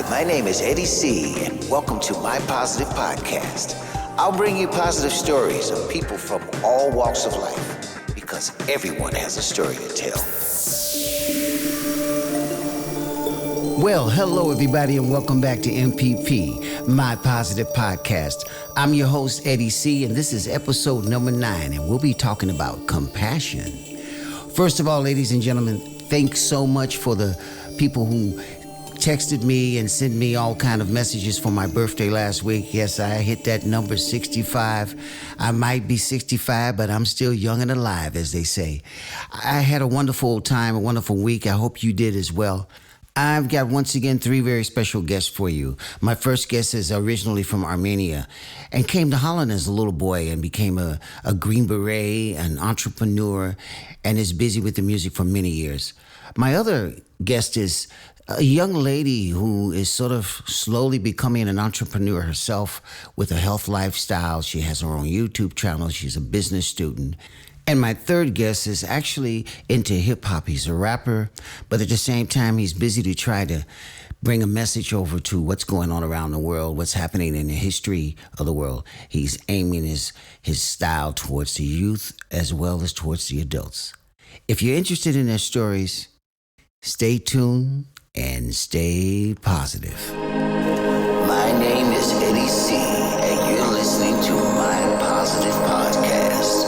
my name is Eddie C, and welcome to My Positive Podcast. I'll bring you positive stories of people from all walks of life, because everyone has a story to tell. Well, hello everybody, and welcome back to MPP, My Positive Podcast. I'm your host, Eddie C, and this is episode number 9, and we'll be talking about compassion. First of all, ladies and gentlemen, thanks so much for the people who texted me and sent me all kind of messages for my birthday last week. Yes, I hit that number 65. I might be 65, but I'm still young and alive, as they say. I had a wonderful time, a wonderful week. I hope you did as well. I've got, once again, 3 very special guests for you. My first guest is originally from Armenia and came to Holland as a little boy and became a Green Beret, an entrepreneur, and is busy with the music for many years. My other guest is a young lady who is sort of slowly becoming an entrepreneur herself with a health lifestyle. She has her own YouTube channel. She's a business student. And my third guest is actually into hip-hop. He's a rapper, but at the same time, he's busy to try to bring a message over to what's going on around the world, what's happening in the history of the world. He's aiming his style towards the youth as well as towards the adults. If you're interested in their stories, stay tuned and stay positive. My name is Eddie C, and you're listening to My Positive Podcast.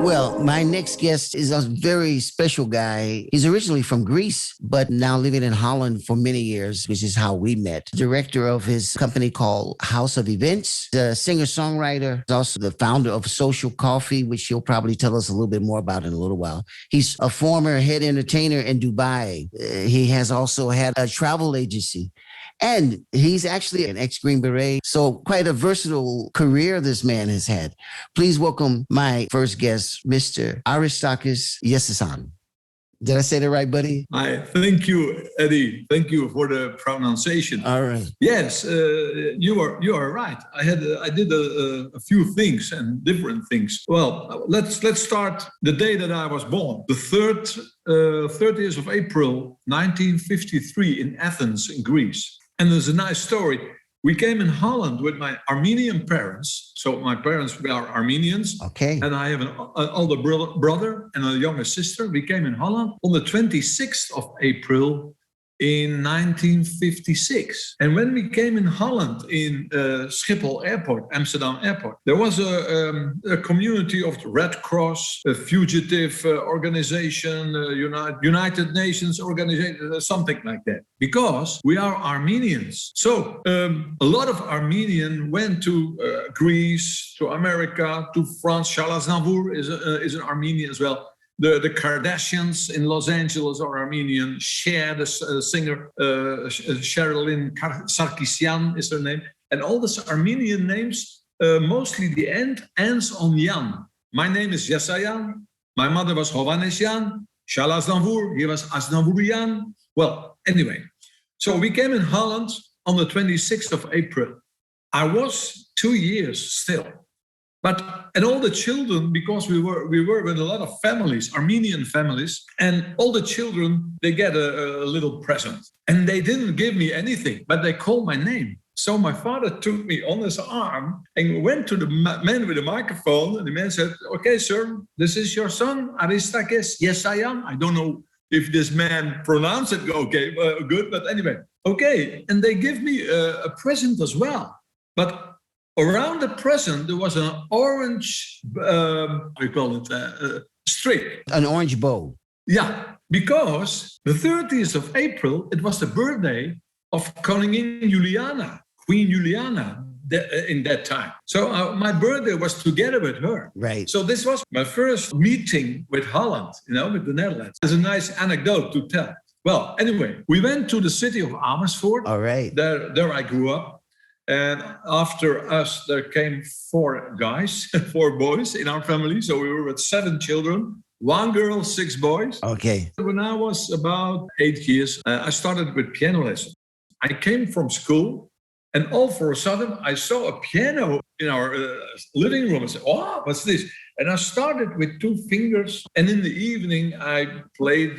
Well, my next guest is a very special guy. He's originally from Greece, but now living in Holland for many years, which is how we met. Director of his company called House of Events, the singer-songwriter, also the founder of Social Coffee, which he'll probably tell us a little bit more about in a little while. He's a former head entertainer in Dubai. He has also had a travel agency. And he's actually an ex-Green Beret. So quite a versatile career this man has had. Please welcome my first guest, Mr. Aristakes Jessayan. Did I say that right, buddy? Hi, thank you, Eddie. Thank you for the pronunciation. All right. Yes, you are right. I did a few things and different things. Well, let's start the day that I was born, the 30th of April, 1953, in Athens, in Greece. And there's a nice story. We came in Holland with my Armenian parents. So my parents are Armenians. Okay. And I have an older brother and a younger sister. We came in Holland on the 26th of April in 1956. And when we came in Holland in Schiphol Airport, Amsterdam Airport, there was a community of the Red Cross, a fugitive organization, United Nations organization, something like that, because we are Armenians. So a lot of Armenians went to Greece, to America, to France. Charles Aznavour is an Armenian as well. The Kardashians in Los Angeles are Armenian. Cher, the singer, Sherilyn Sarkisian is her name. And all these Armenian names, mostly the end ends on Yan. My name is Jessayan. My mother was Hovanesyan. Charles Aznavour, he was Aznavourian. Well, anyway. So we came in Holland on the 26th of April. I was 2 years still. And all the children, because we were with a lot of families, Armenian families, and all the children, they get a little present. And they didn't give me anything, but they called my name. So my father took me on his arm and went to the man with the microphone. And the man said, "Okay, sir, this is your son, Aristakes Jessayan." I don't know if this man pronounced it good, but anyway. Okay, and they give me a present as well. But around the present, there was an orange, strip. An orange bow. Yeah, because the 30th of April, it was the birthday of Koningin Juliana, Queen Juliana, in that time. So my birthday was together with her. Right. So this was my first meeting with Holland, with the Netherlands. It's a nice anecdote to tell. Well, anyway, we went to the city of Amersfoort. All right. There I grew up. And after us, there came 4 guys, 4 boys in our family. So we were with 7 children, 1 girl, 6 boys. Okay. When I was about 8 years, I started with piano lessons. I came from school, and all for a sudden, I saw a piano in our living room. I said, "Oh, what's this?" And I started with 2 fingers. And in the evening, I played,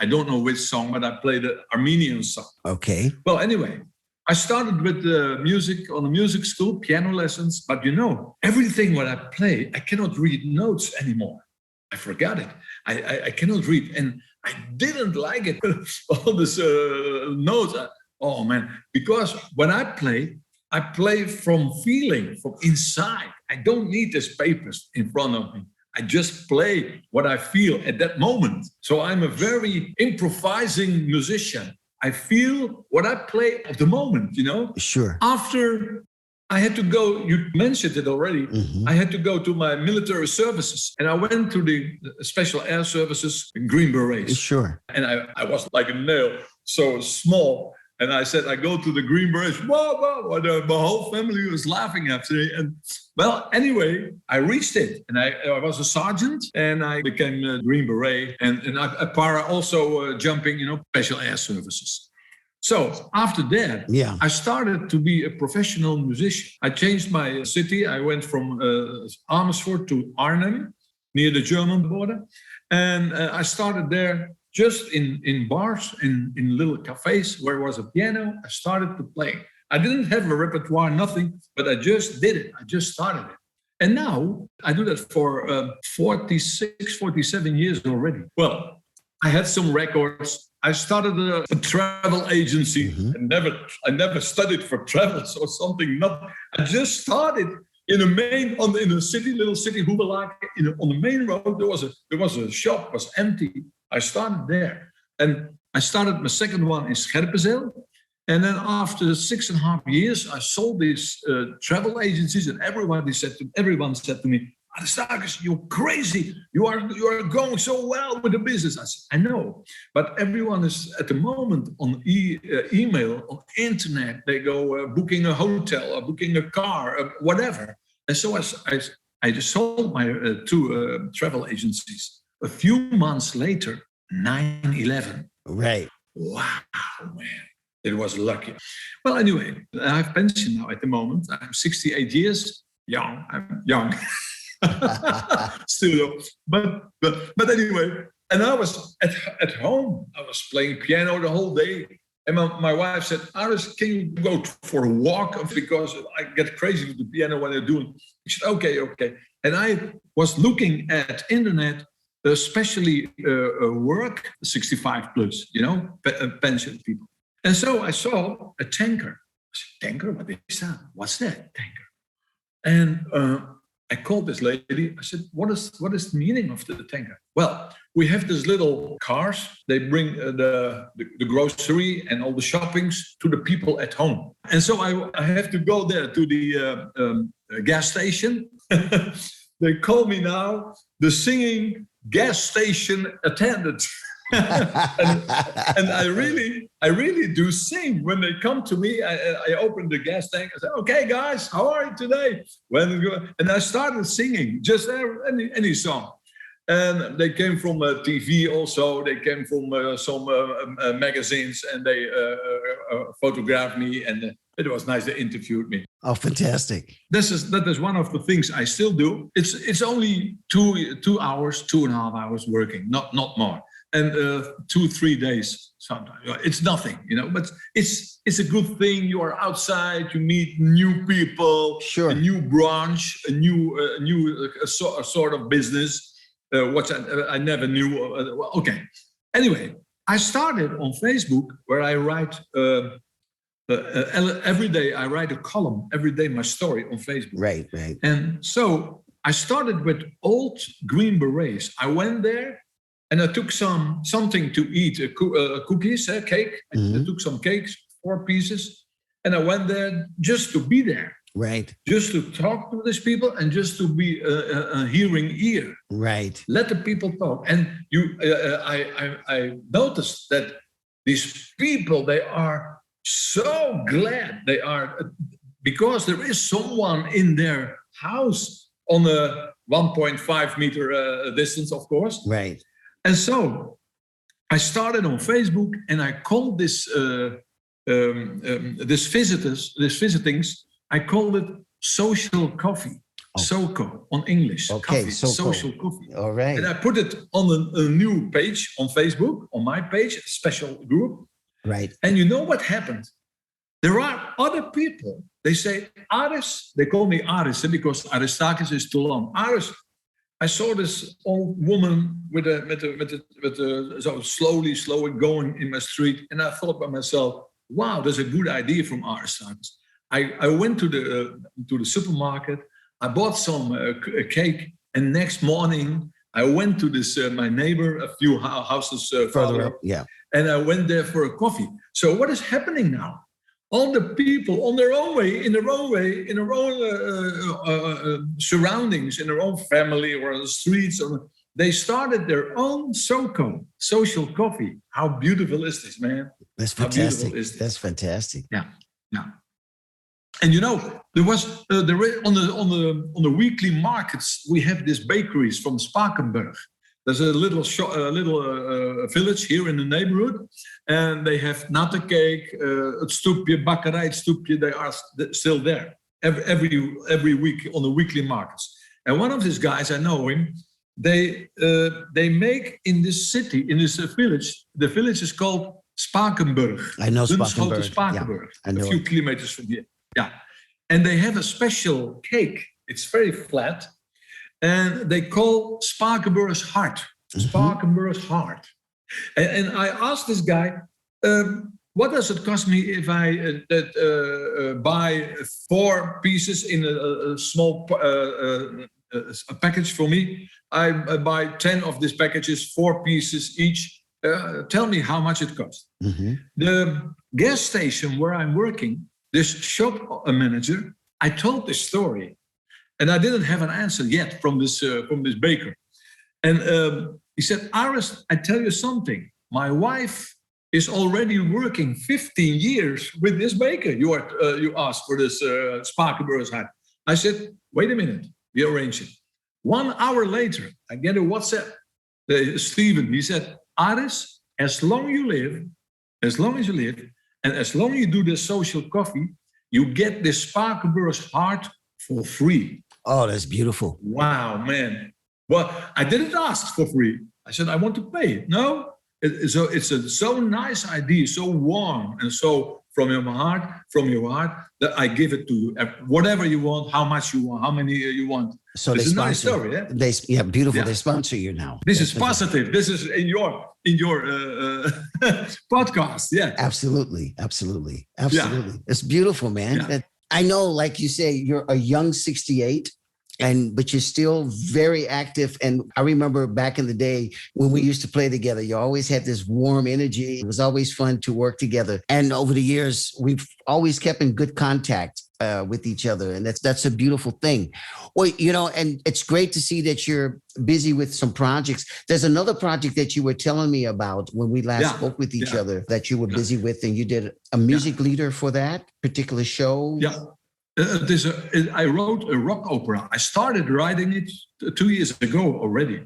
I don't know which song, but I played an Armenian song. Okay. Well, anyway. I started with music on a music school, piano lessons. But everything what I play, I cannot read notes anymore. I forgot it. I cannot read. And I didn't like it. All this notes. Oh, man. Because when I play from feeling, from inside. I don't need these papers in front of me. I just play what I feel at that moment. So I'm a very improvising musician. I feel what I play at the moment, Sure. After I had to go, you mentioned it already, I had to go to my military services. And I went to the Special Air Services, Green Berets. Sure. And I was like a nail, so small. And I said, I go to the Green Berets. Whoa. My whole family was laughing after me. And well, anyway, I reached it. And I was a sergeant and I became a Green Beret. And I para also jumping, Special Air Services. So after that, I started to be a professional musician. I changed my city. I went from Amersfoort to Arnhem, near the German border. And I started there. Just in bars, in little cafes where there was a piano, I started to play. I didn't have a repertoire, nothing, but I just did it. I just started it. And now I do that for 46, 47 years already. Well, I had some records. I started a travel agency. I never studied for travels or something. I just started in a little city, Hoevelaken. On the main road, there was a shop, was empty. I started there. And I started my second one in Scherpenzeel. And then after 6.5 years, I sold these travel agencies, and everyone said to me, Aristakes, you're crazy. You are going so well with the business. I said, I know. But everyone is at the moment on email, on internet. They go booking a hotel or booking a car, whatever. And so I just sold my two travel agencies. A few months later, 9/11. Right. Wow, man. It was lucky. Well, anyway, I have pension now at the moment. I'm 68 years young. I'm young. Still, but anyway, and I was at home. I was playing piano the whole day. And my wife said, Aris, can you go for a walk? Because I get crazy with the piano when I'm doing. She said, okay. And I was looking at internet, especially work 65 plus, pension people. And so I saw a tanker. I said, tanker? What is that? What's that, tanker? And I called this lady. I said, what is the meaning of the tanker? Well, we have these little cars. They bring the grocery and all the shoppings to the people at home. And so I have to go there to the gas station. They call me now the singing gas station attendant. and I really do sing when they come to me. I open the gas tank. I say, "Okay, guys, how are you today?" And I started singing just any song. And they came from TV also. They came from some magazines, and they photographed me. And it was nice. They interviewed me. Oh, fantastic! That is one of the things I still do. It's only 2 hours, 2.5 hours working, not more. And 2-3 days sometimes. It's nothing, but it's a good thing. You are outside, you meet new people, sure. A new branch, a new sort of business, which I never knew. Okay. Anyway, I started on Facebook where I write every day. I write a column every day, my story on Facebook. Right. And so I started with old Green Berets. I went there. And I took something to eat, cookies, cake. I took some cakes, 4 pieces. And I went there just to be there. Right. Just to talk to these people and just to be a hearing ear. Right. Let the people talk. And I noticed that these people, they are so glad. They are, because there is someone in their house on a 1.5 meter distance, of course. Right. And so I started on Facebook, and I called this visitings. I called it social coffee, SOCO on English. Okay, coffee, SOCO. Social coffee. All right. And I put it on a new page on Facebook, on my page, a special group. Right. And you know what happened? There are other people. They say, Aris, they call me Aris because Aristakes is too long. Aris, I saw this old woman with a so slowly going in my street, and I thought by myself, wow, that's a good idea from Aristakes. I went to the supermarket. I bought some a cake, and next morning I went to this my neighbor a few houses further up, and I went there for a coffee. So what is happening now? All the people on their own way, in their own surroundings, in their own family or on the streets, they started their own social coffee. How beautiful is this, man? That's fantastic. That's fantastic. Yeah. And there was on the weekly markets we have these bakeries from Spakenburg. There's a little village here in the neighborhood, and they have natte cake, het stoepje, bakkerij, het stoepje. They are still there every week on the weekly markets. And one of these guys, I know him. They make in this city, in this village. The village is called Spakenburg. I know Spakenburg. Yeah, a few kilometers from here. Yeah, and they have a special cake. It's very flat. And they call Spakenburg's Heart. Spakenburg's Heart. And I asked this guy, what does it cost me if I buy 4 pieces in a small a package for me? I buy 10 of these packages, 4 pieces each. Tell me how much it costs. The gas station where I'm working, this shop manager, I told this story. And I didn't have an answer yet from this baker. And he said, Aris, I tell you something. My wife is already working 15 years with this baker. You asked for this Spakenburg's Heart. I said, wait a minute. We arranged it. 1 hour later, I get a WhatsApp. Steven, he said, Aris, as long as you live, and as long as you do the social coffee, you get this Spakenburg's Heart for free. Oh, that's beautiful. Wow, man. Well, I didn't ask for free. I said, I want to pay. No, it's a so nice idea, so warm, and so from your heart, that I give it to you. Whatever you want, how much you want, how many you want. So it's a nice story, yeah? Beautiful. Yeah. They sponsor you now. This is positive. This is in your podcast, yeah. Absolutely. Yeah. It's beautiful, man. Yeah. I know, like you say, you're a young 68, but you're still very active. And I remember back in the day when we used to play together, you always had this warm energy. It was always fun to work together. And over the years, we've always kept in good contact with each other. And that's a beautiful thing. Well, and it's great to see that you're busy with some projects. There's another project that you were telling me about when we last spoke with each other that you were busy with, and you did a music leader for that particular show. Yeah. I wrote a rock opera. I started writing it 2 years ago already.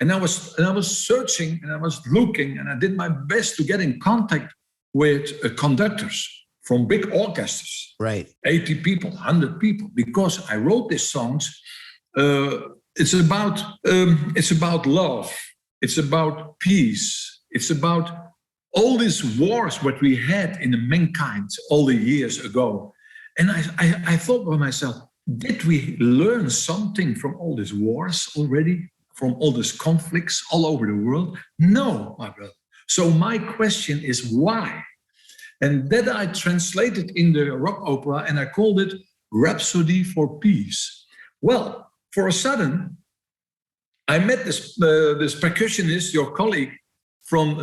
And I was searching and I was looking and I did my best to get in contact with conductors from big orchestras, right? 80 people, 100 people, because I wrote these songs. It's about love. It's about peace. It's about all these wars what we had in the mankind all the years ago. And I thought by myself, did we learn something from all these wars already, from all these conflicts all over the world? No, my brother. So my question is why? And that I translated in the rock opera, and I called it Rhapsody for Peace. Well, for a sudden, I met this percussionist, your colleague from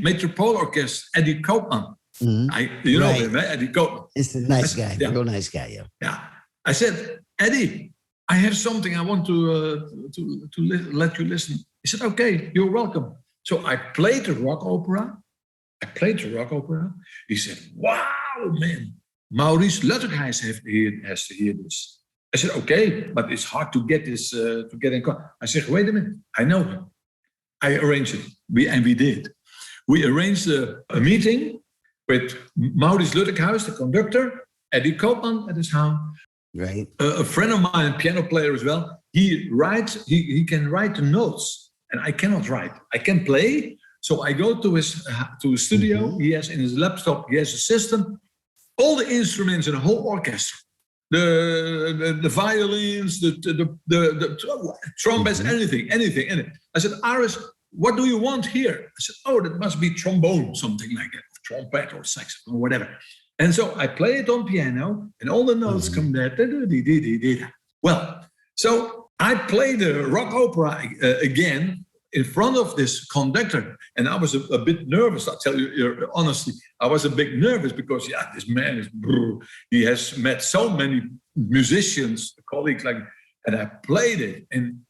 Metropole Orchestra, Eddie Koopman. Mm-hmm. You know him, Eddie Koopman. It's a nice guy, real nice guy, yeah. Yeah. I said, Eddie, I have something I want to let you listen. He said, okay, you're welcome. So I played the rock opera. He said, wow, man, Maurice Lutterhuis has to hear this. I said, okay, but it's hard to get this, to get in contact. I said, wait a minute, I know him. I arranged it, we did. We arranged a meeting with Maurice Lutterhuis, the conductor, Eddie Koopman at his house. Right. A friend of mine, a piano player as well. He can write the notes, and I cannot write. I can play. So I go to his studio. Mm-hmm. He has in his laptop, he has a system. all the instruments in the whole orchestra, the violins, the trompetes, anything. I said, Aris, what do you want here? I said, oh, that must be trombone, something like that, trumpet or saxophone or whatever. And so I play it on piano, and all the notes come there. Well, so I played the rock opera again in front of this conductor, and I was a bit nervous. I'll tell you honestly, I was a bit nervous because this man is, he has met so many musicians, colleagues, and I played it, and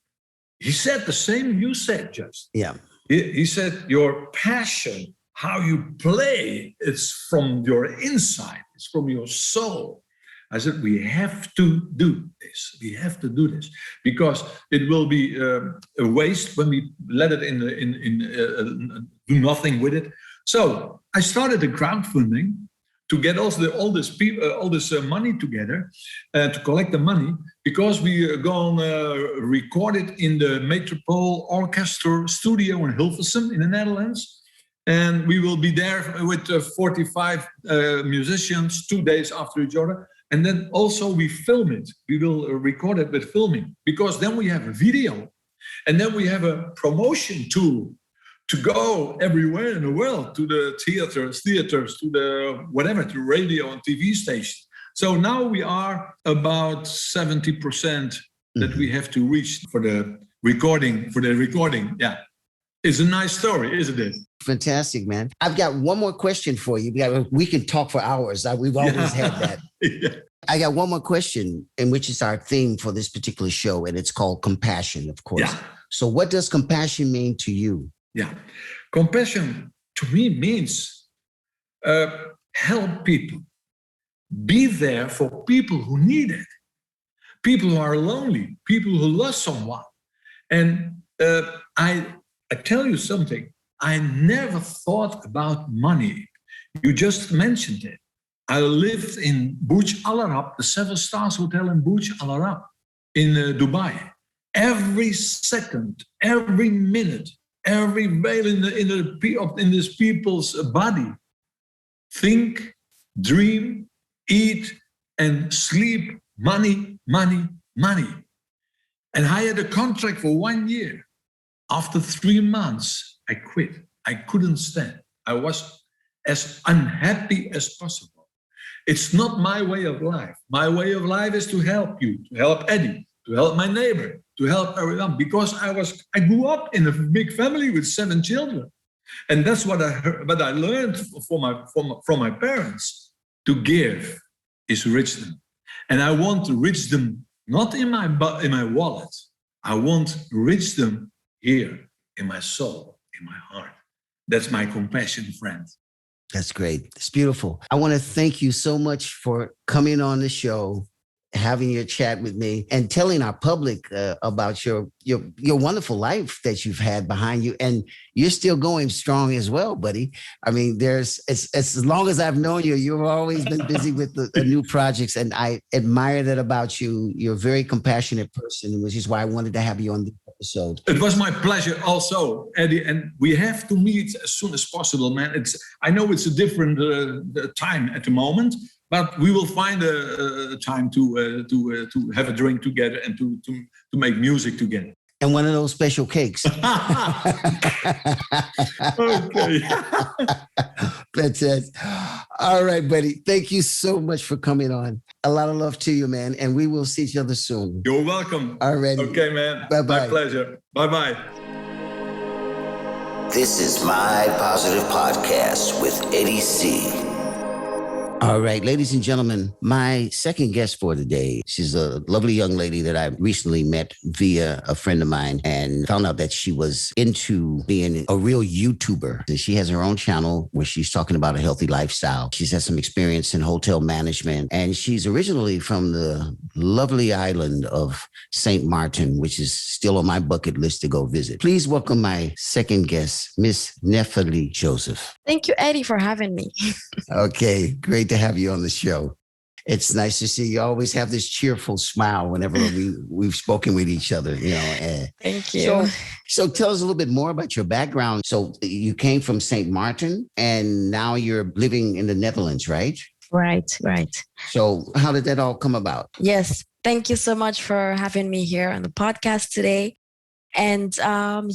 he said the same you said, just. Yeah. He said, your passion, how you play, it's from your inside, it's from your soul. I said, we have to do this. We have to do this because it will be a waste when we let it do nothing with it. So I started a crowdfunding to get all this money together, to collect the money, because we are going to record it in the Metropole Orchestra studio in Hilversum in the Netherlands. And we will be there with 45 musicians 2 days after each other. And then also we film it. We will record it with filming, because then we have a video. And then we have a promotion tool to go everywhere in the world, to the theaters, to the whatever, to radio and TV stations. So now we are about 70% that we have to reach for the recording. Yeah. It's a nice story, isn't it? Fantastic, man. I've got one more question for you. We can talk for hours. We've always had that. Yeah. I got one more question, and which is our theme for this particular show, and it's called compassion, of course. Yeah. So what does compassion mean to you? Yeah. Compassion to me means help people. Be there for people who need it. People who are lonely, people who lost someone. And I tell you something, I never thought about money. You just mentioned it. I lived in Burj Al Arab, the 7 stars hotel in Burj Al Arab in Dubai. Every second, every minute, every veil in this people's body, think, dream, eat, and sleep, money, money, money. And I had a contract for 1 year. After 3 months, I quit. I couldn't stand. I was as unhappy as possible. It's not my way of life. My way of life is to help you, to help Eddie, to help my neighbor, to help everyone. Because I grew up in a big family with 7 children. And that's what I learned from my parents. To give is wisdom. And I want wisdom not in my wallet. I want wisdom here in my soul, in my heart. That's my compassion, friend. That's great. It's beautiful. I want to thank you so much for coming on the show, having your chat with me, and telling our public about your wonderful life that you've had behind you. And you're still going strong as well, buddy. I mean, as long as I've known you, you've always been busy with the new projects. And I admire that about you. You're a very compassionate person, which is why I wanted to have you on the episode. It was my pleasure also, Eddie. And we have to meet as soon as possible, man. I know it's a different time at the moment, but we will find a time to have a drink together and to make music together. And one of those special cakes. Okay. That's it. All right, buddy. Thank you so much for coming on. A lot of love to you, man. And we will see each other soon. You're welcome. All right. Okay, man. Bye-bye. My pleasure. Bye-bye. This is My Positive Podcast with Eddie C. All right, ladies and gentlemen, my second guest for today, she's a lovely young lady that I recently met via a friend of mine and found out that she was into being a real YouTuber. And she has her own channel where she's talking about a healthy lifestyle. She's had some experience in hotel management, and she's originally from the lovely island of Sint Maarten, which is still on my bucket list to go visit. Please welcome my second guest, Miss Nephtalie Joseph. Thank you, Eddie, for having me. Okay, great to have you on the show. It's nice to see you always have this cheerful smile whenever we've spoken with each other, you know. Thank you. So tell us a little bit more about your background. So you came from Sint Maarten and now you're living in the Netherlands, right? Right, right. So how did that all come about? Yes. Thank you so much for having me here on the podcast today. And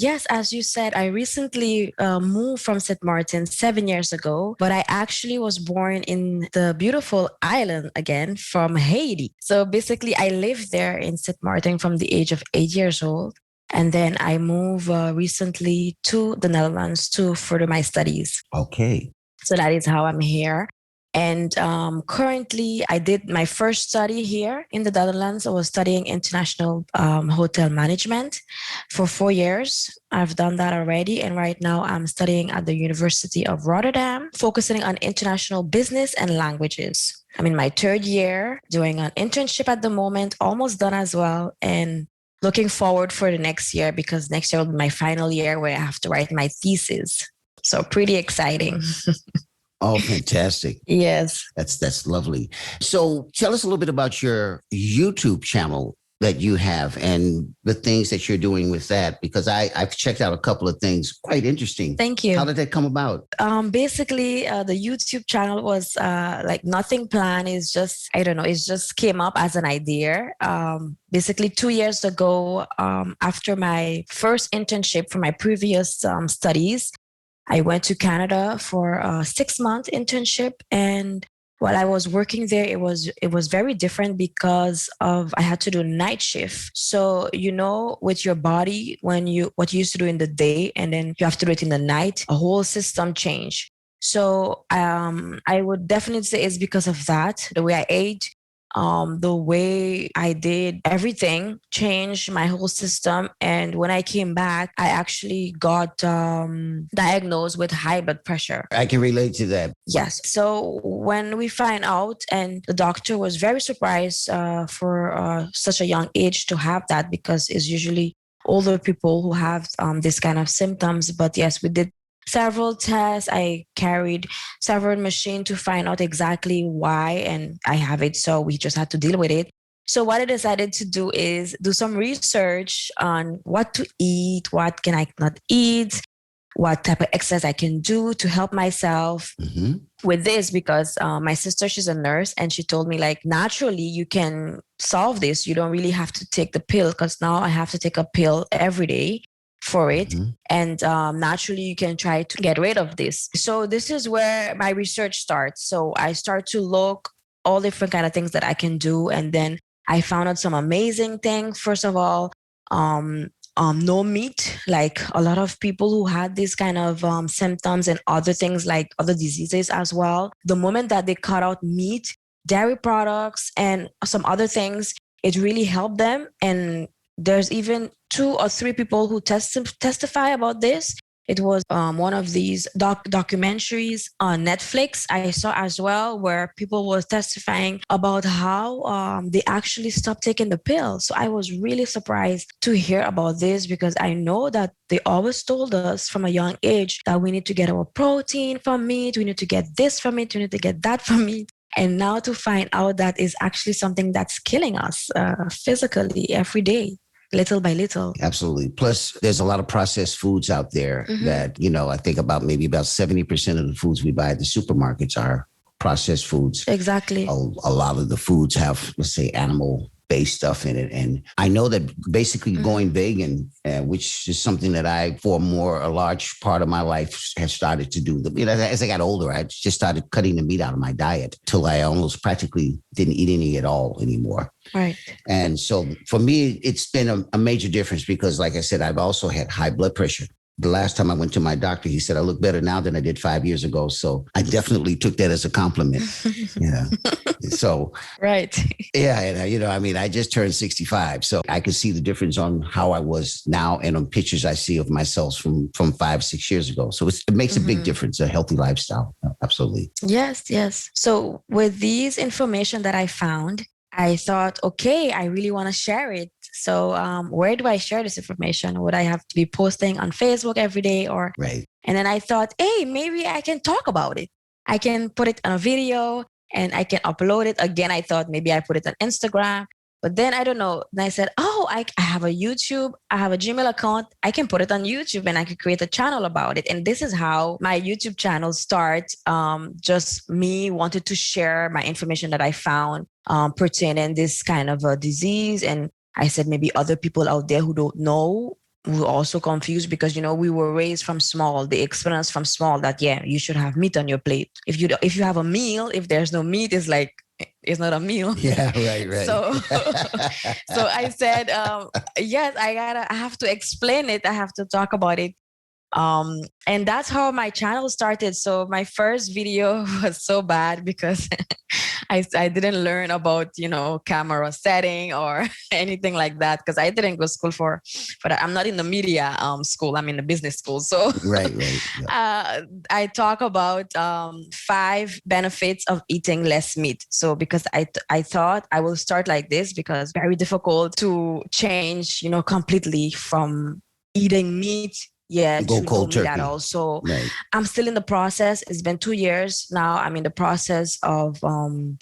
yes, as you said, I recently moved from Sint Maarten 7 years ago, but I actually was born in the beautiful island again from Haiti. So basically, I lived there in Sint Maarten from the age of 8 years old. And then I moved recently to the Netherlands to further my studies. Okay. So that is how I'm here. And currently, I did my first study here in the Netherlands. I was studying international hotel management for 4 years. I've done that already. And right now, I'm studying at the University of Rotterdam, focusing on international business and languages. I'm in my third year, doing an internship at the moment, almost done as well. And looking forward for the next year because next year will be my final year where I have to write my thesis. So pretty exciting. Oh, fantastic. Yes. That's lovely. So tell us a little bit about your YouTube channel that you have and the things that you're doing with that, because I've checked out a couple of things. Quite interesting. Thank you. How did that come about? Basically, the YouTube channel was like nothing planned. It's just, I don't know, it just came up as an idea. Basically, 2 years ago, after my first internship for my previous studies, I went to Canada for a 6-month internship. And while I was working there, it was very different because I had to do night shift. So, with your body, what you used to do in the day and then you have to do it in the night, a whole system changed. So I would definitely say it's because of that. The way I ate, the way I did everything changed my whole system. And when I came back, I actually got diagnosed with high blood pressure. I can relate to that. Yes. So when we find out, and the doctor was very surprised for such a young age to have that, because it's usually older people who have this kind of symptoms. But yes, we did several tests. I carried several machines to find out exactly why, and I have it. So we just had to deal with it. So what I decided to do is do some research on what to eat, what can I not eat, what type of exercise I can do to help myself with this, because my sister, she's a nurse, and she told me like naturally you can solve this. You don't really have to take the pill, because now I have to take a pill every day for it. And naturally you can try to get rid of this. So this is where my research starts. So I start to look all different kind of things that I can do. And then I found out some amazing things. First of all, no meat. Like a lot of people who had these kind of symptoms and other things like other diseases as well, the moment that they cut out meat, dairy products, and some other things, it really helped them. And there's even 2 or 3 people who testify about this. It was one of these documentaries on Netflix I saw as well, where people were testifying about how they actually stopped taking the pill. So I was really surprised to hear about this, because I know that they always told us from a young age that we need to get our protein from meat, we need to get this from it, we need to get that from meat. And now to find out that is actually something that's killing us physically every day, little by little. Absolutely. Plus, there's a lot of processed foods out there that, I think maybe about 70% of the foods we buy at the supermarkets are processed foods. Exactly. A lot of the foods have, let's say, animal-based stuff in it. And I know that basically going vegan, which is something that I, for a large part of my life, have started to do. As I got older, I just started cutting the meat out of my diet till I almost practically didn't eat any at all anymore. Right. And so for me, it's been a major difference because, like I said, I've also had high blood pressure. The last time I went to my doctor, he said, I look better now than I did 5 years ago. So I definitely took that as a compliment. So, right. Yeah. And, I just turned 65. So I can see the difference on how I was now and on pictures I see of myself from 5-6 years ago. So it makes a big difference, a healthy lifestyle. Absolutely. Yes, yes. So with these information that I found, I thought, okay, I really want to share it. So where do I share this information? Would I have to be posting on Facebook every day or? Right. And then I thought, hey, maybe I can talk about it. I can put it on a video and I can upload it. Again, I thought maybe I put it on Instagram. But then I don't know. Then I said, oh, I have a YouTube, I have a Gmail account. I can put it on YouTube and I could create a channel about it. And this is how my YouTube channel starts. Just me wanted to share my information that I found pertaining this kind of a disease. And I said, maybe other people out there who don't know were also confused because, we were raised from small, the experience from small that, you should have meat on your plate. If you have a meal, if there's no meat, it's not a meal. Yeah, right. So I said, yes, I have to explain it. I have to talk about it. And that's how my channel started. So my first video was so bad because I didn't learn about, camera setting or anything like that because I didn't go to school for that. I'm not in the media school. I'm in the business school. So right. Yeah. I talk about 5 benefits of eating less meat. So because I thought I will start like this because it's very difficult to change, completely from eating meat. Yeah, go cold turkey. That also. Right. I'm still in the process. It's been 2 years now. I'm in the process of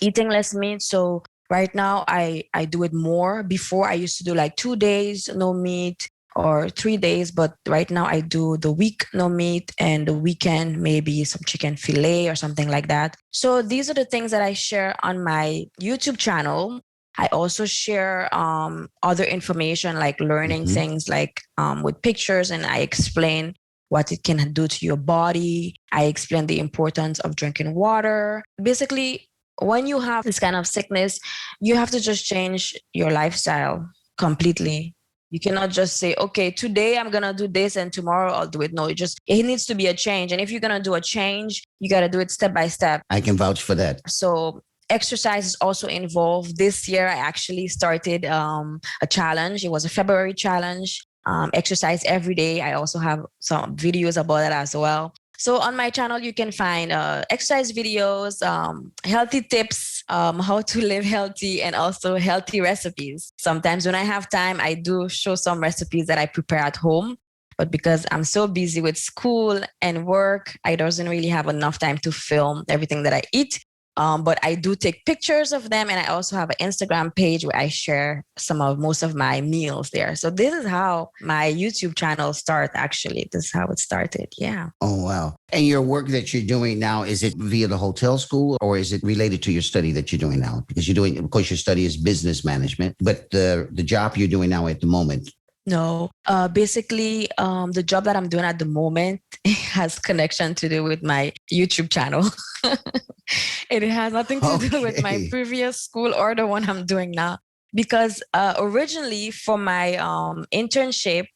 eating less meat. So right now I do it more. Before I used to do like 2 days no meat or 3 days, but right now I do the week no meat and the weekend maybe some chicken fillet or something like that. So these are the things that I share on my YouTube channel. I also share other information like learning things like with pictures, and I explain what it can do to your body. I explain the importance of drinking water. Basically, when you have this kind of sickness, you have to just change your lifestyle completely. You cannot just say, okay, today I'm going to do this and tomorrow I'll do it. No, it needs to be a change. And if you're going to do a change, you got to do it step by step. I can vouch for that. So exercise is also involved. This year, I actually started a challenge. It was a February challenge. Exercise every day. I also have some videos about that as well. So on my channel, you can find exercise videos, healthy tips, how to live healthy, and also healthy recipes. Sometimes when I have time, I do show some recipes that I prepare at home. But because I'm so busy with school and work, I doesn't really have enough time to film everything that I eat. But I do take pictures of them, and I also have an Instagram page where I share most of my meals there. So this is how my YouTube channel started, actually. This is how it started, yeah. Oh, wow. And your work that you're doing now, is it via the hotel school or is it related to your study that you're doing now? Because of course, your study is business management, but the job you're doing now at the moment. No, basically, the job that I'm doing at the moment has connection to do with my YouTube channel. It has nothing to do with my previous school or the one I'm doing now. Because originally for my internship,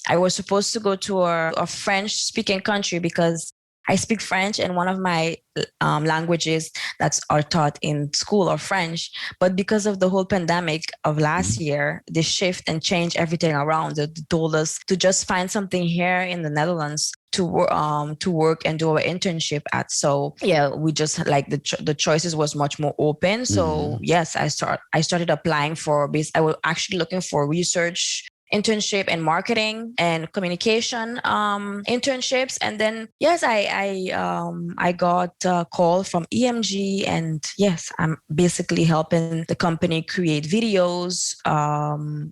I was supposed to go to a French-speaking country because I speak French, and one of my languages that's are taught in school are French. But because of the whole pandemic of last year, they shift and change everything around. They told us to just find something here in the Netherlands to work and do our internship at. So we just like the choices was much more open. So yes, I started applying for I was actually looking for research internship and marketing and communication internships. And then, yes, I got a call from EMG, and yes, I'm basically helping the company create videos,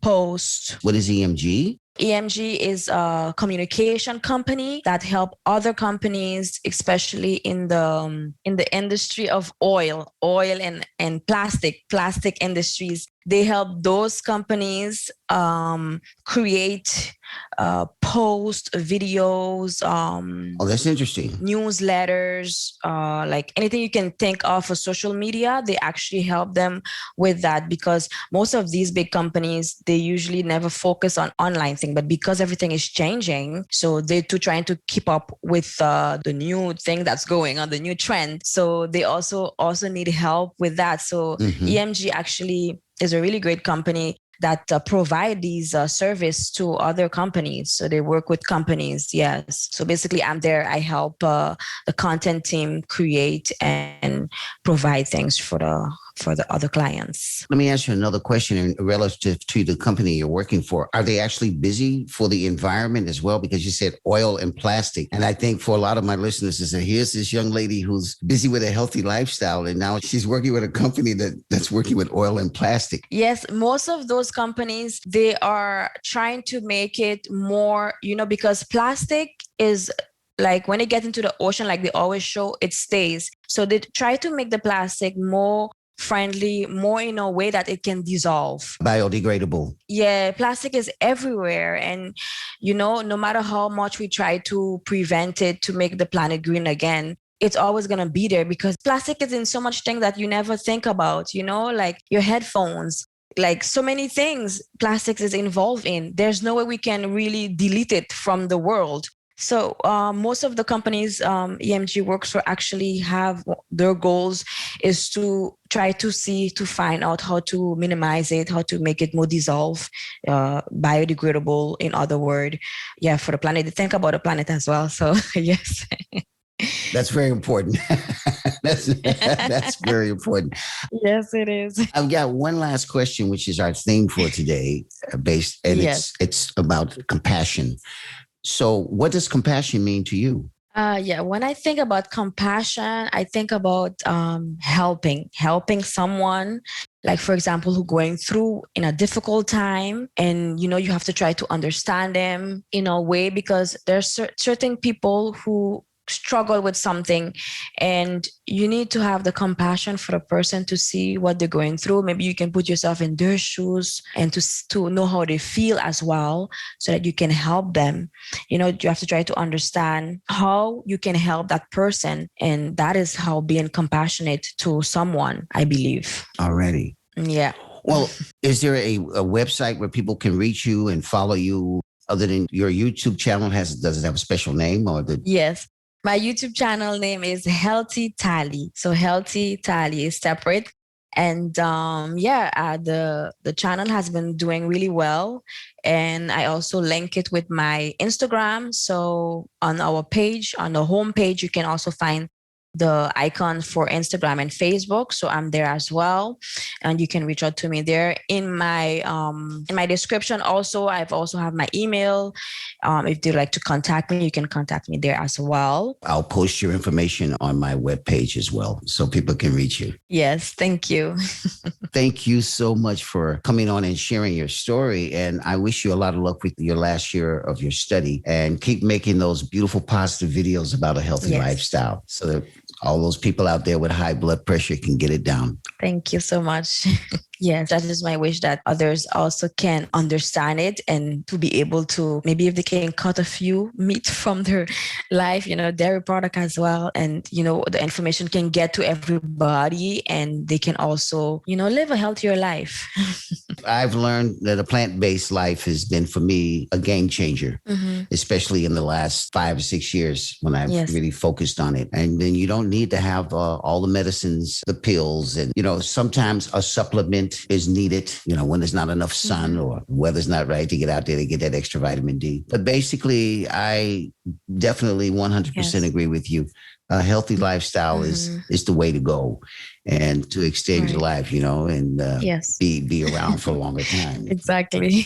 posts. What is EMG? EMG is a communication company that help other companies, especially in the industry of oil and plastic industries. They help those companies create post videos. Oh, that's interesting. Newsletters, like anything you can think of for social media. They actually help them with that, because most of these big companies, they usually never focus on online thing, but because everything is changing, so they're too trying to keep up with the new thing that's going on, the new trend. So they also need help with that. So EMG actually is a really great company that provide these service to other companies. So they work with companies, yes. So basically I'm there. I help the content team create and provide things for for the other clients. Let me ask you another question relative to the company you're working for. Are they actually busy for the environment as well? Because you said oil and plastic. And I think for a lot of my listeners, is that here's this young lady who's busy with a healthy lifestyle, and now she's working with a company that's working with oil and plastic. Yes, most of those companies, they are trying to make it more, because plastic is like when it gets into the ocean, like they always show, it stays. So they try to make the plastic more friendly, more in a way that it can dissolve. Biodegradable. Yeah, plastic is everywhere. And, no matter how much we try to prevent it, to make the planet green again, it's always going to be there because plastic is in so much things that you never think about, like your headphones, like so many things plastics is involved in. There's no way we can really delete it from the world. So most of the companies EMG works for actually have their goals is to try to find out how to minimize it, how to make it more dissolve, biodegradable, in other words. Yeah, for the planet. They think about the planet as well. So yes. That's very important. That's very important. Yes, it is. I've got one last question, which is our theme for today, it's about compassion. So what does compassion mean to you? When I think about compassion, I think about helping someone, like, for example, who going through in a difficult time, and, you have to try to understand them in a way, because there's certain people who struggle with something, and you need to have the compassion for the person to see what they're going through. Maybe you can put yourself in their shoes and to know how they feel as well, so that you can help them. You have to try to understand how you can help that person, and that is how being compassionate to someone, I believe. Already. Yeah. Well, is there a website where people can reach you and follow you other than your YouTube channel? Does it have a special name or the? Yes. My YouTube channel name is Healthy Tally. So Healthy Tally is separate. And the channel has been doing really well. And I also link it with my Instagram. So on our page, on the home page, you can also find the icon for Instagram and Facebook. So I'm there as well. And you can reach out to me there. In my description also, I've also have my email. If you'd like to contact me, you can contact me there as well. I'll post your information on my webpage as well, so people can reach you. Yes, thank you. Thank you so much for coming on and sharing your story. And I wish you a lot of luck with your last year of your study, and keep making those beautiful, positive videos about a healthy lifestyle, so that all those people out there with high blood pressure can get it down. Thank you so much. Yes, that is my wish, that others also can understand it, and to be able to, maybe if they can cut a few meat from their life, dairy product as well. And, the information can get to everybody, and they can also, live a healthier life. I've learned that a plant-based life has been, for me, a game changer, especially in the last 5 or 6 years when I've really focused on it. And then you don't need to have all the medicines, the pills, and, sometimes a supplement is needed, when there's not enough sun or weather's not right to get out there to get that extra vitamin D. But basically, I definitely 100% agree with you. A healthy lifestyle is the way to go, and to extend your life, and be around for a longer time. Exactly.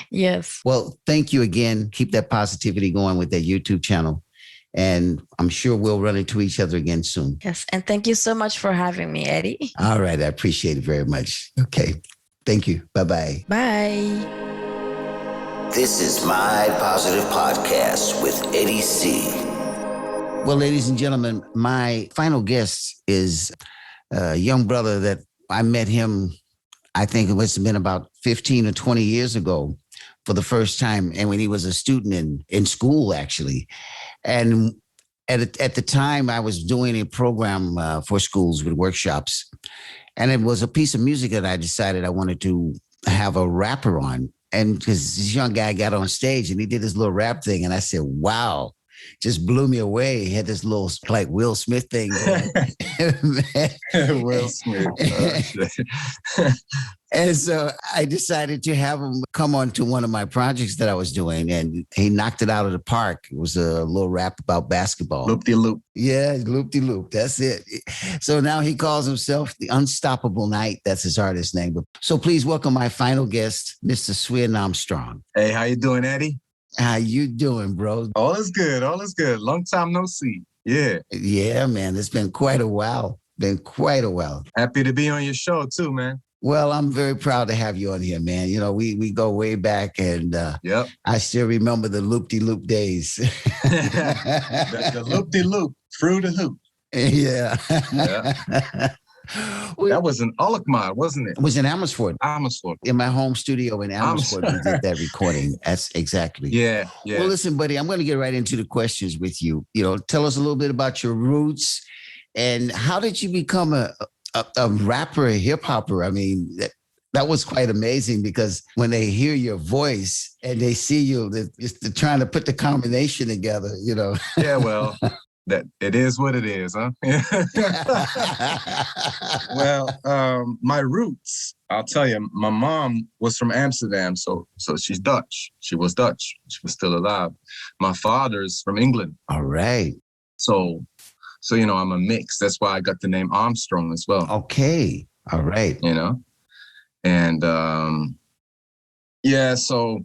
Yes. Well, thank you again. Keep that positivity going with that YouTube channel. And I'm sure we'll run into each other again soon. Yes. And thank you so much for having me, Eddie. All right. I appreciate it very much. Okay. Thank you. Bye-bye. Bye. This is My Positive Podcast with Eddie C. Well, ladies and gentlemen, my final guest is a young brother that I met him, I think it must have been about 15 or 20 years ago for the first time. And when he was a student in school, actually. And at the time, I was doing a program for schools with workshops. And it was a piece of music that I decided I wanted to have a rapper on. And because this young guy got on stage and he did his little rap thing. And I said, wow, just blew me away. He had this little like Will Smith thing going. Will Smith. And so I decided to have him come on to one of my projects that I was doing, and he knocked it out of the park. It was a little rap about basketball. Loop-de-loop. Yeah, loop-de-loop. That's it. So now he calls himself the Unstoppable Knight. That's his artist name. So please welcome my final guest, Mr. Sven Armstrong. Hey, how you doing, Eddie? How you doing, bro? All is good. All is good. Long time no see. Yeah. Yeah, man. It's been quite a while. Happy to be on your show too, man. Well, I'm very proud to have you on here, man. You know, we go way back, and yep. I still remember the loop-de-loop days. the loop-de-loop, through the hoop. Yeah. That was in Alkmaar, wasn't it? It was in Amersfoort. Amersfoort. In my home studio in Amersfoort, we did that recording. That's exactly. Yeah. Well, listen, buddy, I'm going to get right into the questions with you. You know, tell us a little bit about your roots and how did you become a rapper, a hip hopper? I mean, that was quite amazing because when they hear your voice and they see you, they're trying to put the combination together, you know. Yeah, well, that it is what it is, huh? Well, my roots, I'll tell you, my mom was from Amsterdam, so she's Dutch. She was Dutch. She was still alive. My father's from England. All right. So, you know, I'm a mix. That's why I got the name Armstrong as well. Okay. All right. You know? And so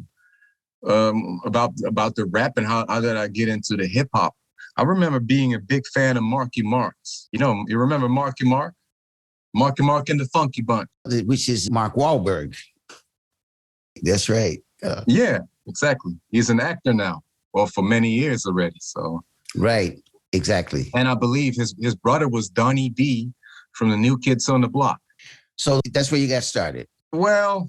about the rap and how did I get into the hip hop? I remember being a big fan of Marky Mark's. You know, you remember Marky Mark? Marky Mark and the Funky Bunch. Which is Mark Wahlberg. That's right. Yeah, exactly. He's an actor now. Well, for many years already. So. Right. Exactly. And I believe his brother was Donnie B from the New Kids on the Block. So that's where you got started. Well,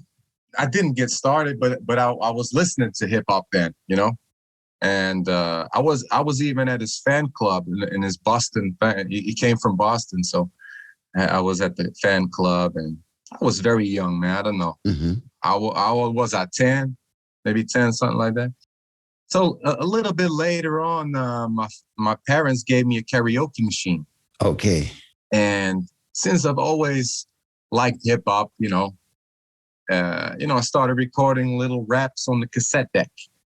I didn't get started, but I was listening to hip hop then, you know, and I was even at his fan club in his Boston fan. He came from Boston, so I was at the fan club, and I was very young, man. I don't know. Mm-hmm. I was at 10, maybe 10, something like that. So a little bit later on, my parents gave me a karaoke machine. Okay. And since I've always liked hip hop, I started recording little raps on the cassette deck.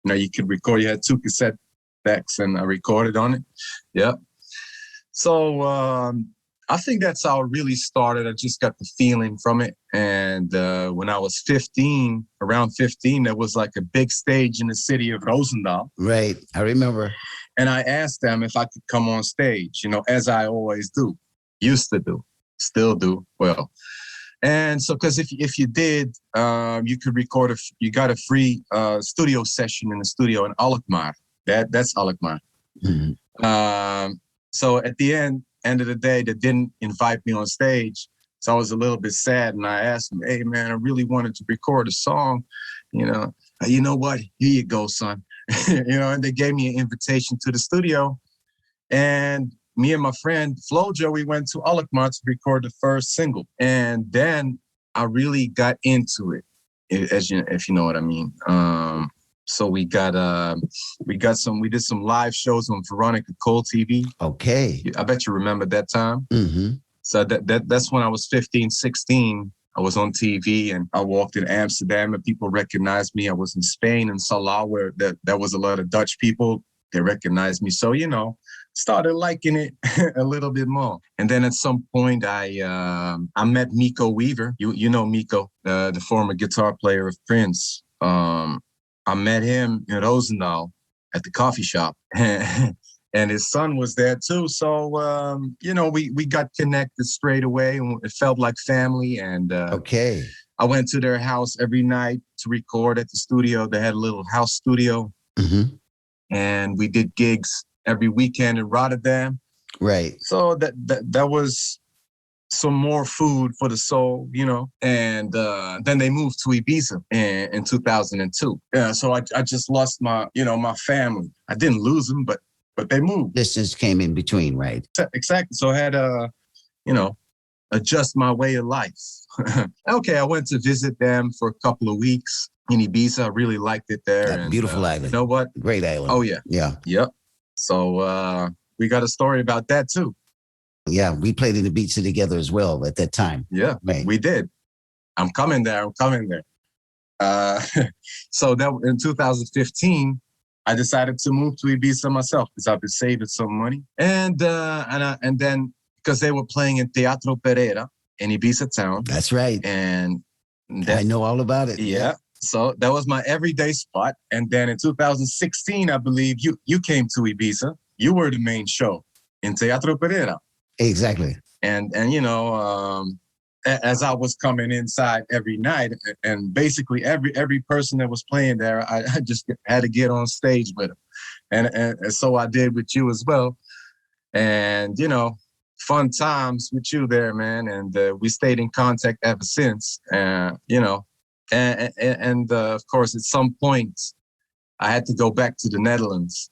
You know, you could record. You had 2 cassette decks, and I recorded on it. Yep. So I think that's how it really started. I just got the feeling from it. And when I was around 15, there was like a big stage in the city of Roosendaal. Right. I remember. And I asked them if I could come on stage, you know, as I always do, used to do, still do. Well, and so because if you did, you could record, you got a free studio session in the studio in Alkmaar. That's Alkmaar. Mm-hmm. So at the end of the day, they didn't invite me on stage. So I was a little bit sad, and I asked them, "Hey, man, I really wanted to record a song. You know what? Here you go, son." And they gave me an invitation to the studio. And me and my friend Flojo, we went to Alkmaar to record the first single. And then I really got into it, if you know what I mean. So we did some live shows on Veronica Cole TV. Okay. I bet you remember that time. Mm-hmm. So that's when I was 15, 16. I was on TV, and I walked in Amsterdam, and people recognized me. I was in Spain and Salah, where there was a lot of Dutch people. They recognized me. So, started liking it a little bit more. And then at some point, I met Miko Weaver. You know Miko, the former guitar player of Prince. I met him in Roosendaal at the coffee shop. And his son was there too. So, we got connected straight away, and it felt like family. And okay, I went to their house every night to record at the studio. They had a little house studio. Mm-hmm. And we did gigs every weekend in Rotterdam. Right. So that was some more food for the soul, And then they moved to Ibiza in 2002. So I just lost my family. I didn't lose them, but they moved. Distance came in between, right? Exactly. So I had to, adjust my way of life. Okay, I went to visit them for a couple of weeks in Ibiza. I really liked it there. That beautiful island. You know what? Great island. Oh, yeah. Yeah. Yep. So we got a story about that too. Yeah, we played in Ibiza together as well at that time. Yeah, right. We did. I'm coming there. So that in 2015, I decided to move to Ibiza myself because I've been saving some money. And then because they were playing in Teatro Pereira in Ibiza town. That's right. And I know all about it. Yeah. So that was my everyday spot. And then in 2016, I believe you came to Ibiza. You were the main show in Teatro Pereira. Exactly. And as I was coming inside every night, and basically every person that was playing there, I just had to get on stage with them. And so I did with you as well. And, fun times with you there, man. And we stayed in contact ever since, and of course, at some point, I had to go back to the Netherlands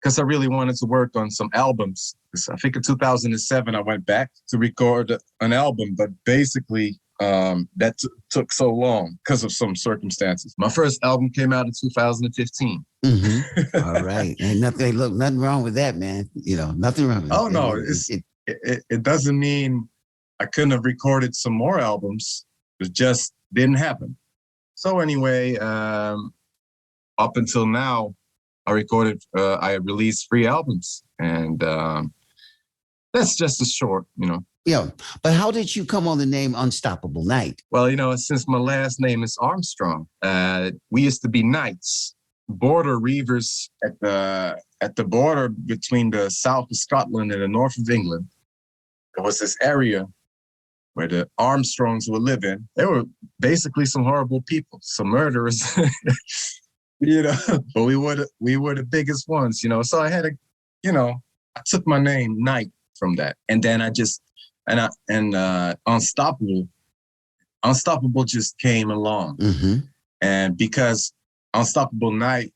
because I really wanted to work on some albums. I think in 2007, I went back to record an album, but basically that took so long because of some circumstances. My first album came out in 2015. Mm-hmm. All right. Ain't nothing wrong with that, man. Nothing wrong with it. Oh, no. It doesn't mean I couldn't have recorded some more albums. It just didn't happen. So anyway, up until now, I released 3 albums, and that's just a short, Yeah, but how did you come on the name Unstoppable Knight? Well, since my last name is Armstrong, we used to be knights, border reavers at the border between the south of Scotland and the north of England. There was this area where the Armstrongs would live in. They were basically some horrible people, some murderers. But we were the biggest ones, So I had I took my name Knight from that, and then Unstoppable just came along, and because Unstoppable Knight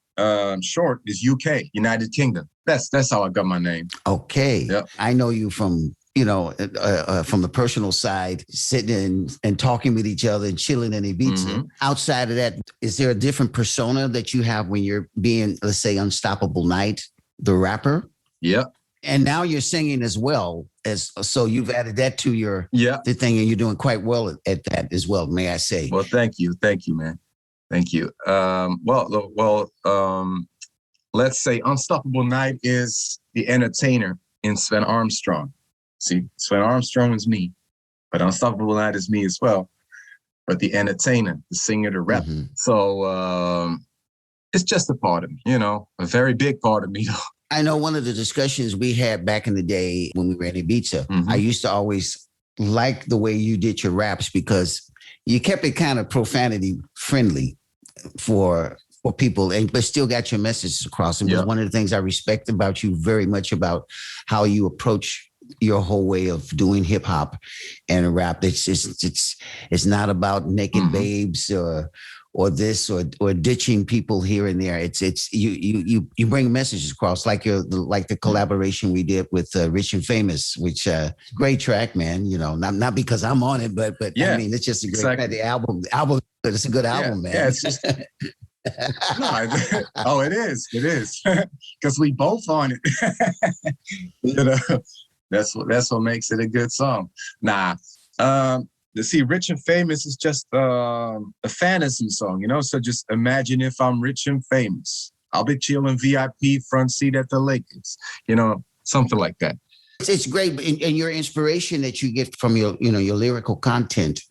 short is UK, United Kingdom. That's how I got my name. Okay, yep. I know you from from the personal side, sitting and talking with each other and chilling in Ibiza. Mm-hmm. Outside of that, is there a different persona that you have when you're being, let's say, Unstoppable Knight, the rapper? Yeah. And now you're singing as well, so you've added that to your the thing, and you're doing quite well at that as well, may I say? Well, thank you, man, thank you. Let's say Unstoppable Knight is the entertainer in Sven Armstrong. See, Sven Armstrong is me, but Unstoppable Knight is me as well. But the entertainer, the singer, the rapper. Mm-hmm. So it's just a part of me, a very big part of me. I know one of the discussions we had back in the day when we were in Ibiza, I used to always like the way you did your raps because you kept it kind of profanity friendly for people, but still got your messages across. And one of the things I respect about you very much about how you approach your whole way of doing hip hop and rap. It's not about naked babes or this or ditching people here and there. It's you bring messages across like the collaboration we did with Rich and Famous, which great track, man. Not because I'm on it, but I mean it's just a great track. The album. It's a good album, man. Yeah, it's just. No, it is because we both on it. That's what makes it a good song. See, Rich and Famous is just a fantasy song, So just imagine if I'm rich and famous, I'll be chilling VIP front seat at the Lakers, something like that. It's great, and your inspiration that you get from your lyrical content,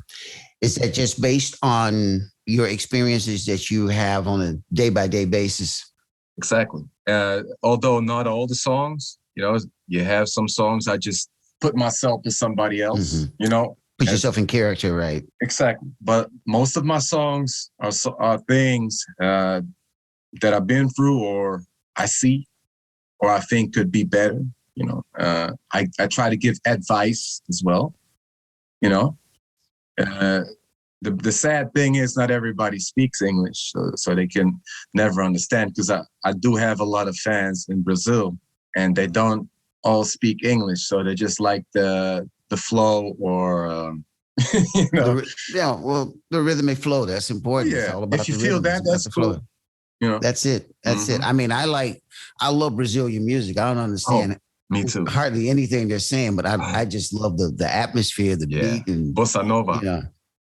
is that just based on your experiences that you have on a day-by-day basis? Exactly. Although not all the songs, you have some songs I just put myself as somebody else, Put yourself in character, right? Exactly. But most of my songs are things that I've been through or I see or I think could be better. I try to give advice as well, The sad thing is not everybody speaks English, so they can never understand, because I do have a lot of fans in Brazil and they don't all speak English, so they just like the flow or the rhythmic flow. That's important. Yeah, it's all about if you feel that, that's cool. You know, That's it. That's it. I mean, I love Brazilian music. I don't understand me too. hardly anything they're saying, but I just love the atmosphere, the beat, and bossa nova. You know,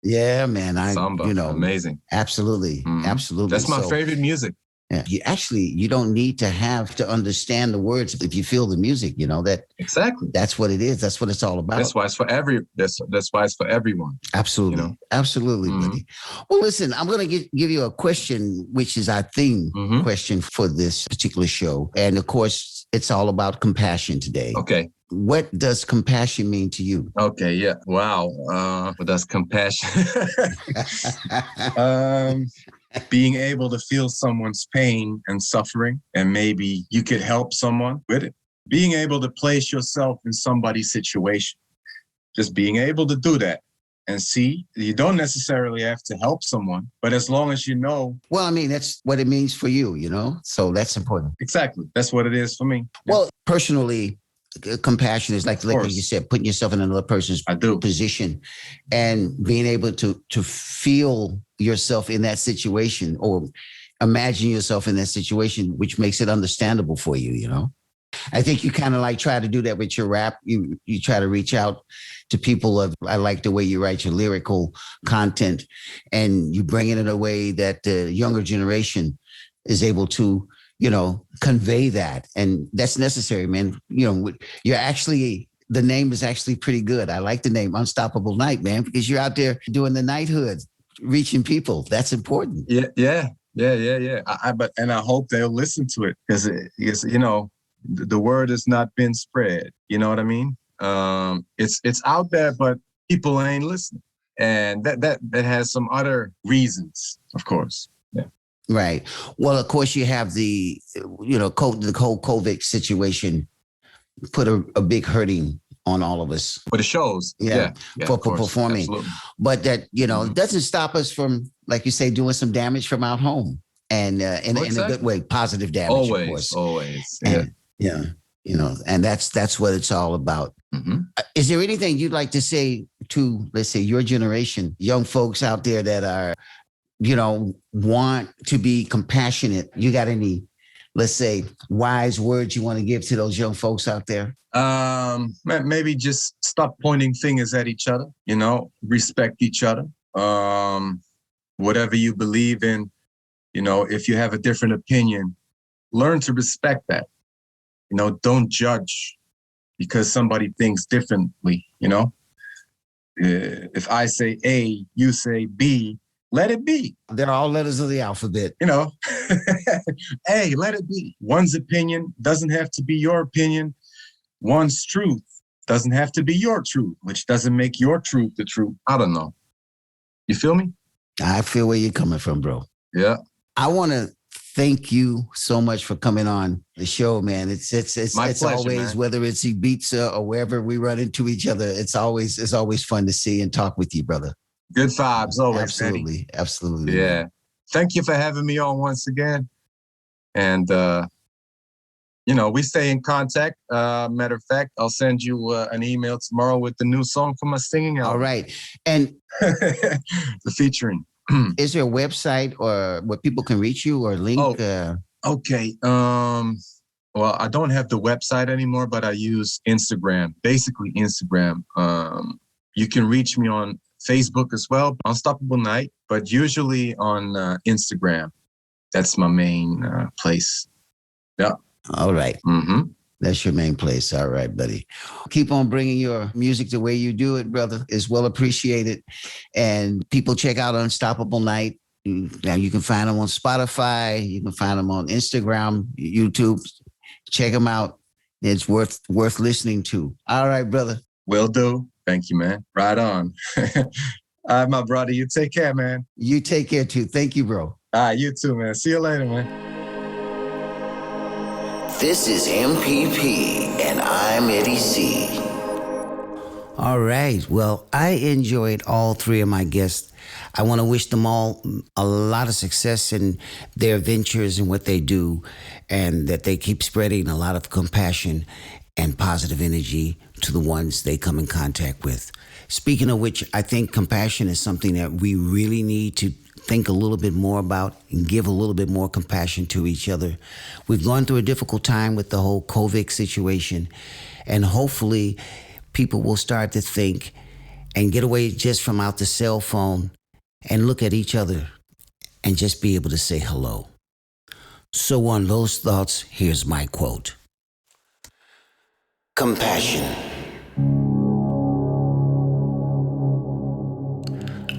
yeah, man. Samba, amazing. Absolutely, absolutely. That's my favorite music. Yeah. You don't need to have to understand the words if you feel the music, that exactly. That's what it is. That's what it's all about. That's why it's for that's why it's for everyone. Absolutely. Absolutely, buddy. Well, listen, I'm going to give you a question, which is our theme question for this particular show. And of course, it's all about compassion today. Okay. What does compassion mean to you? Okay. Yeah. Wow. What does compassion? Being able to feel someone's pain and suffering, and maybe you could help someone with it. Being able to place yourself in somebody's situation. Just being able to do that and see, you don't necessarily have to help someone, but as long as you know. Well, I mean, that's what it means for you, so that's important. Exactly. That's what it is for me. Well, personally, compassion is like what you said, putting yourself in another person's position and being able to feel yourself in that situation or imagine yourself in that situation, which makes it understandable for you, I think you kind of like try to do that with your rap. You try to reach out to people. I like the way you write your lyrical content and you bring it in a way that the younger generation is able to convey that. And that's necessary, man. You're actually, the name is actually pretty good. I like the name Unstoppable Night, man, because you're out there doing the knighthood, reaching people. That's important. Yeah. I hope they'll listen to it because the word has not been spread. You know what I mean? It's out there, but people ain't listening. And that has some other reasons, of course. Yeah. Right. Well, of course, you have the whole COVID situation put a big hurting on all of us. For the shows. Yeah for performing. Absolutely. But that, it doesn't stop us from, like you say, doing some damage from our home and in a good way, positive damage, of course. Always. Yeah. And that's what it's all about. Is there anything you'd like to say to, let's say, your generation, young folks out there that are, want to be compassionate? You got any, let's say, wise words you want to give to those young folks out there? Maybe just stop pointing fingers at each other, respect each other. Whatever you believe in, if you have a different opinion, learn to respect that. Don't judge because somebody thinks differently, If I say A, you say B, let it be. They're all letters of the alphabet. Hey, let it be. One's opinion doesn't have to be your opinion. One's truth doesn't have to be your truth, which doesn't make your truth the truth. I don't know. You feel me? I feel where you're coming from, bro. Yeah. I want to thank you so much for coming on the show, man. It's my pleasure, always, man. Whether it's Ibiza or wherever we run into each other, it's always fun to see and talk with you, brother. Good vibes always. Absolutely. Eddie. Absolutely. Yeah. Man. Thank you for having me on once again. And, we stay in contact. Matter of fact, I'll send you an email tomorrow with the new song for my singing album. All right. And the featuring. Is there a website or where people can reach you or link? Okay. Well, I don't have the website anymore, but I use Instagram, basically Instagram. You can reach me on Facebook as well, Unstoppable Night, but usually on Instagram. That's my main place. Yeah. All right. That's your main place. All right, buddy. Keep on bringing your music the way you do it, brother. It's well appreciated. And people check out Unstoppable Night. Now you can find them on Spotify. You can find them on Instagram, YouTube. Check them out. It's worth listening to. All right, brother. Will do. Thank you, man. Right on. All right, my brother. You take care, man. You take care, too. Thank you, bro. All right, you too, man. See you later, man. This is MPP, and I'm Eddie C. All right. Well, I enjoyed all three of my guests. I want to wish them all a lot of success in their ventures and what they do, and that they keep spreading a lot of compassion and positive energy to the ones they come in contact with. Speaking of which, I think compassion is something that we really need to think a little bit more about and give a little bit more compassion to each other. We've gone through a difficult time with the whole COVID situation, and hopefully people will start to think and get away just from out the cell phone and look at each other and just be able to say hello. So on those thoughts, here's my quote. Compassion.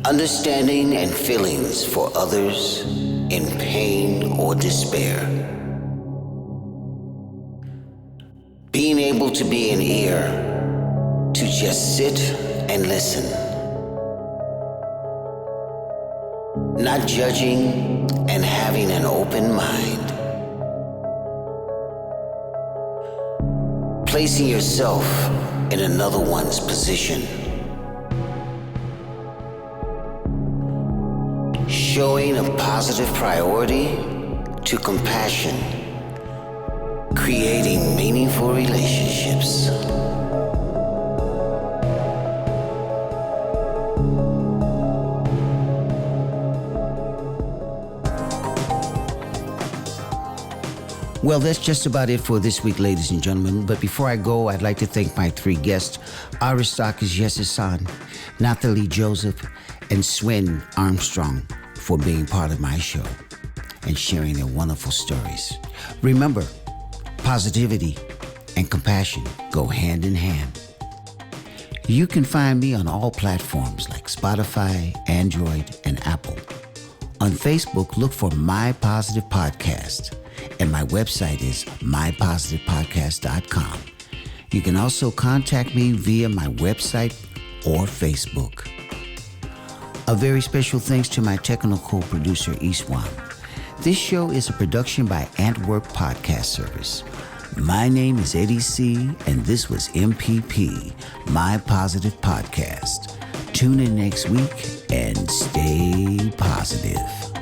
Understanding and feelings for others in pain or despair. Being able to be an ear to just sit and listen. Not judging and having an open mind. Placing yourself in another one's position. Showing a positive priority to compassion. Creating meaningful relationships. Well, that's just about it for this week, ladies and gentlemen. But before I go, I'd like to thank my three guests, Aristakes Jessayan, Nephtalie Joseph, and Sven Armstrong, for being part of my show and sharing their wonderful stories. Remember, positivity and compassion go hand in hand. You can find me on all platforms like Spotify, Android, and Apple. On Facebook, look for My Positive Podcast. And my website is mypositivepodcast.com. You can also contact me via my website or Facebook. A very special thanks to my technical producer, Iswan. This show is a production by Antwerp Podcast Service. My name is Eddie C., and this was MPP, My Positive Podcast. Tune in next week and stay positive.